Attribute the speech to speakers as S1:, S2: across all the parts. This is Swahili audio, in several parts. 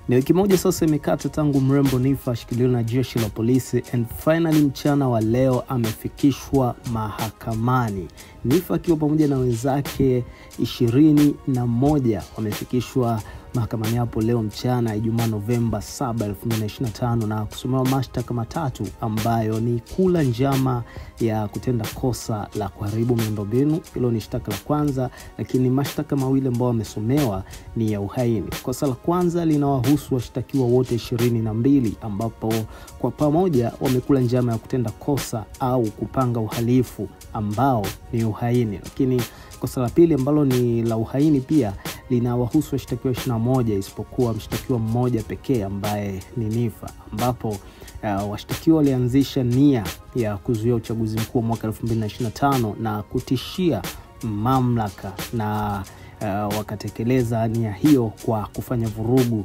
S1: Ni wiki moja sasa imekata tangu mrembo Niffer ashikiliwe na jeshi la polisi and finally mchana wa leo amefikishwa mahakamani. Niffer akiwa pamoja na wenzake 21 wamefikishwa mahakamani hapo leo mchana Ijumaa Novemba 7, 2025 na kusomewa mashtaka matatu ambayo ni kula njama ya kutenda kosa la kuharibu miundombinu. Hilo ni shtaka la kwanza, lakini mashtaka mawili ambayo wamesomewa ni ya uhaini. Kosa la kwanza linawahusu washtakiwa wote 22 ambapo kwa pamoja wamekula njama ya kutenda kosa au kupanga uhalifu ambao ni uhaini. Lakini kosa la pili ambalo ni la uhaini pia linawahusu washtakiwa 21 isipokuwa mshtakiwa mmoja pekee ambaye ni Niffer, ambapo washtakiwa walianzisha nia ya kuzuia uchaguzi mkuu mwaka 2025 na kutishia mamlaka na wakatekeleza nia hiyo kwa kufanya vurugu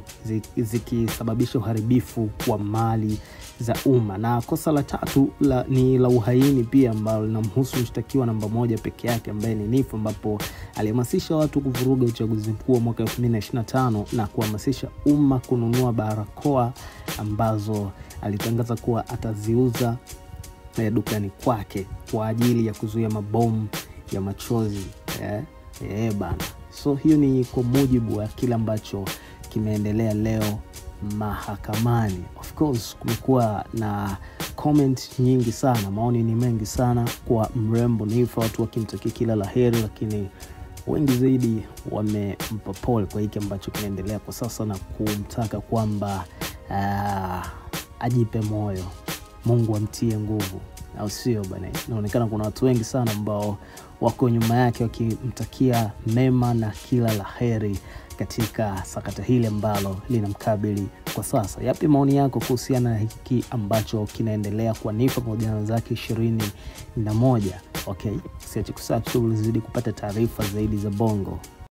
S1: zikisababisha uharibifu wa mali za umma. Na kosa la tatu ni la uhaini pia ambalo linamhusu mshtakiwa namba 1 peke yake ambaye ni Niffer, ambapo alihamasisha watu kuvuruga uchaguzi mkuu mwaka 2025 na kuhamasisha umma kununua barakoa ambazo alitangaza kuwa ataziuza dukani kwake kwa ajili ya kuzuia mabomu ya machozi. Bana. So hiyo ni kwa mujibu wa kile ambacho kimeendelea leo mahakamani. Of course kumekuwa na comment nyingi sana, maoni ni mengi sana kwa mrembo Niffer, watu wakimtakia kila laheri, lakini wengi zaidi wamempa pole kwa hiki ambacho kinaendelea kwa sasa na kumtaka kwamba ajipe moyo, Mungu amtie nguvu, au sio bana? Inaonekana kuna watu wengi sana ambao wako nyuma yake wakimtakia mema na kila laheri katika sakata hili ambalo linamkabili kwa sasa. Yapi maoni yako kuhusiana na hiki ambacho kinaendelea kwa Niffer pamoja na wenzake 21? Okay, usiache kusubscribe ili uzidi kupata taarifa zaidi za Bongo.